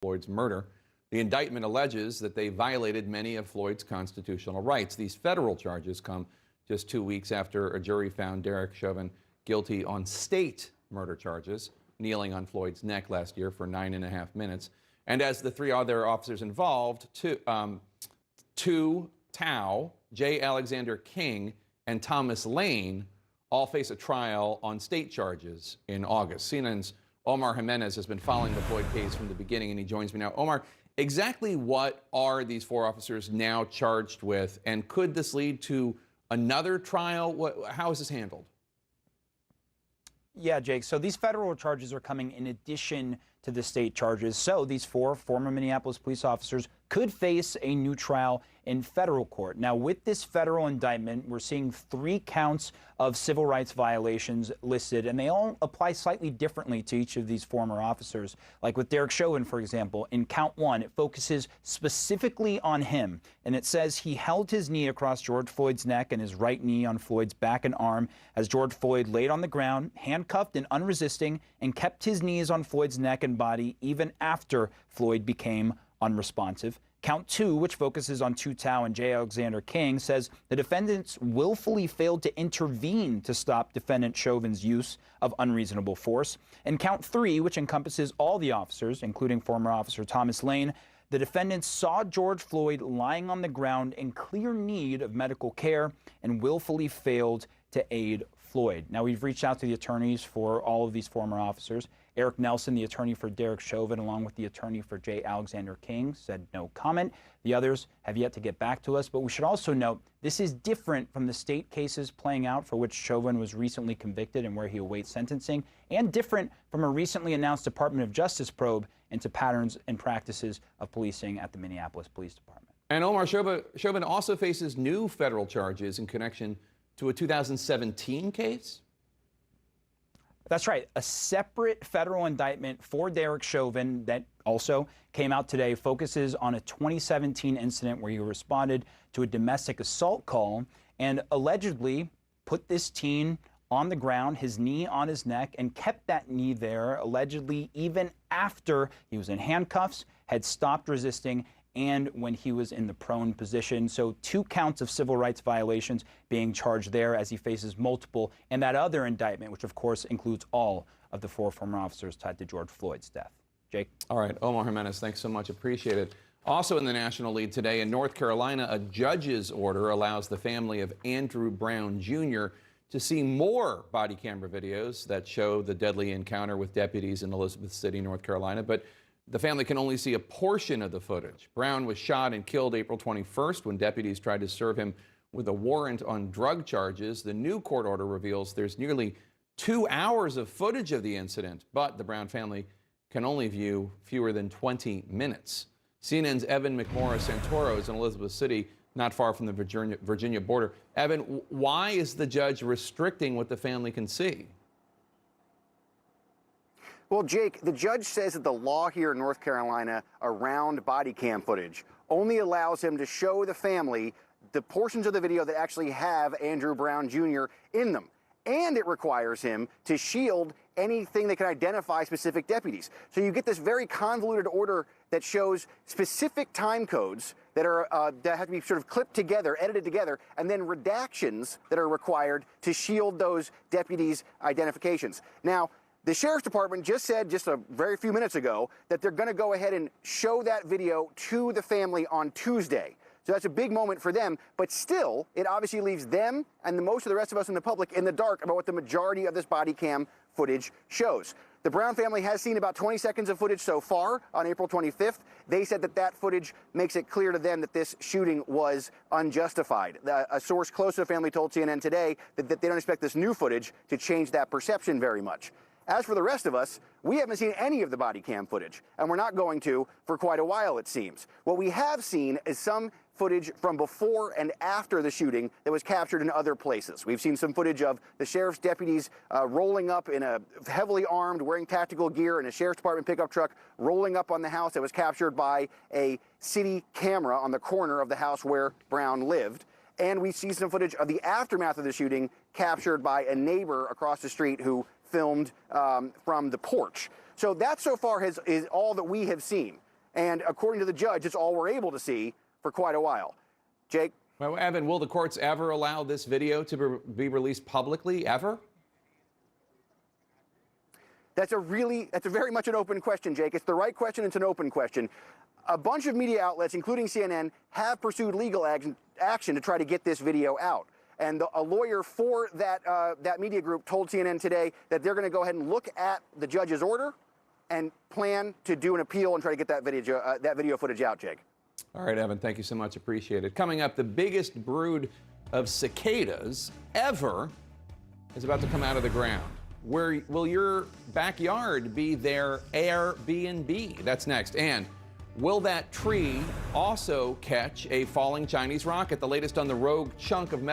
Floyd's murder. The indictment alleges that they violated many of Floyd's constitutional rights. These federal charges come just 2 weeks after a jury found Derek Chauvin guilty on state murder charges, kneeling on Floyd's neck last year for 9.5 minutes. And as the three other officers involved, Tu Tao, J. Alexander King, and Thomas Lane all face a trial on state charges in August. CNN's Omar Jimenez has been following the Floyd case from the beginning, and he joins me now. Omar, exactly what are these four officers now charged with, and could this lead to another trial? How is this handled? Yeah, Jake, so these federal charges are coming in addition to the state charges. So these four former Minneapolis police officers could face a new trial in federal court. Now, with this federal indictment, we're seeing 3 counts of civil rights violations listed, and they all apply slightly differently to each of these former officers. Like with Derek Chauvin, for example, in count 1, it focuses specifically on him, and it says he held his knee across George Floyd's neck and his right knee on Floyd's back and arm as George Floyd laid on the ground, handcuffed and unresisting, and kept his knees on Floyd's neck and body even after Floyd became unresponsive. Count 2, which focuses on Tu Tao and J. Alexander King, says the defendants willfully failed to intervene to stop defendant Chauvin's use of unreasonable force. And count 3, which encompasses all the officers, including former officer Thomas Lane, the defendants saw George Floyd lying on the ground in clear need of medical care and willfully failed to aid Floyd. Now, we've reached out to the attorneys for all of these former officers. Eric Nelson, the attorney for Derek Chauvin, along with the attorney for J. Alexander King, said no comment. The others have yet to get back to us, but we should also note this is different from the state cases playing out for which Chauvin was recently convicted and where he awaits sentencing, and different from a recently announced Department of Justice probe into patterns and practices of policing at the Minneapolis Police Department. And Omar, Chauvin also faces new federal charges in connection to a 2017 case? That's right. A separate federal indictment for Derek Chauvin that also came out today focuses on a 2017 incident where he responded to a domestic assault call and allegedly put this teen on the ground, his knee on his neck, and kept that knee there, allegedly even after he was in handcuffs, had stopped resisting, and when he was in the prone position. So 2 counts of civil rights violations being charged there as he faces multiple, and that other indictment, which of course includes all of the 4 former officers tied to George Floyd's death. Jake? All right, Omar Jimenez, thanks so much. Appreciate it. Also in the national lead today, in North Carolina, a judge's order allows the family of Andrew Brown Jr. to see more body camera videos that show the deadly encounter with deputies in Elizabeth City, North Carolina. But the family can only see a portion of the footage. Brown was shot and killed April 21st when deputies tried to serve him with a warrant on drug charges. The new court order reveals there's nearly 2 hours of footage of the incident, but the Brown family can only view fewer than 20 minutes. CNN's Evan McMorris Santoro is in Elizabeth City, not far from the Virginia border. Evan, why is the judge restricting what the family can see? Well, Jake, the judge says that the law here in North Carolina around body cam footage only allows him to show the family the portions of the video that actually have Andrew Brown Jr. in them. And it requires him to shield anything that can identify specific deputies. So you get this very convoluted order that shows specific time codes that are that have to be sort of clipped together, edited together, and then redactions that are required to shield those deputies' identifications. Now, the Sheriff's Department just said just a very few minutes ago that they're going to go ahead and show that video to the family on Tuesday. So that's a big moment for them, but still, it obviously leaves them and most of the rest of us in the public in the dark about what the majority of this body cam footage shows. The Brown family has seen about 20 seconds of footage so far on April 25th. They said that that footage makes it clear to them that this shooting was unjustified. A source close to the family told CNN today that they don't expect this new footage to change that perception very much. As for the rest of us, we haven't seen any of the body cam footage, and we're not going to for quite a while, it seems. What we have seen is some footage from before and after the shooting that was captured in other places. We've seen some footage of the sheriff's deputies rolling up in a heavily armed, wearing tactical gear in a sheriff's department pickup truck, rolling up on the house that was captured by a city camera on the corner of the house where Brown lived. And we see some footage of the aftermath of the shooting captured by a neighbor across the street who filmed from the porch. So that so far is all that we have seen. And according to the judge, it's all we're able to see for quite a while. Jake? Well, Evan, will the courts ever allow this video to be released publicly, ever? That's a very much an open question, Jake. It's the right question. It's an open question. A bunch of media outlets, including CNN, have pursued legal action to try to get this video out. And a lawyer for that media group told CNN today that they're going to go ahead and look at the judge's order and plan to do an appeal and try to get that video footage out, Jake. All right, Evan, thank you so much. Appreciate it. Coming up, the biggest brood of cicadas ever is about to come out of the ground. Where will your backyard be their Airbnb? That's next. And will that tree also catch a falling Chinese rocket? The latest on the rogue chunk of metal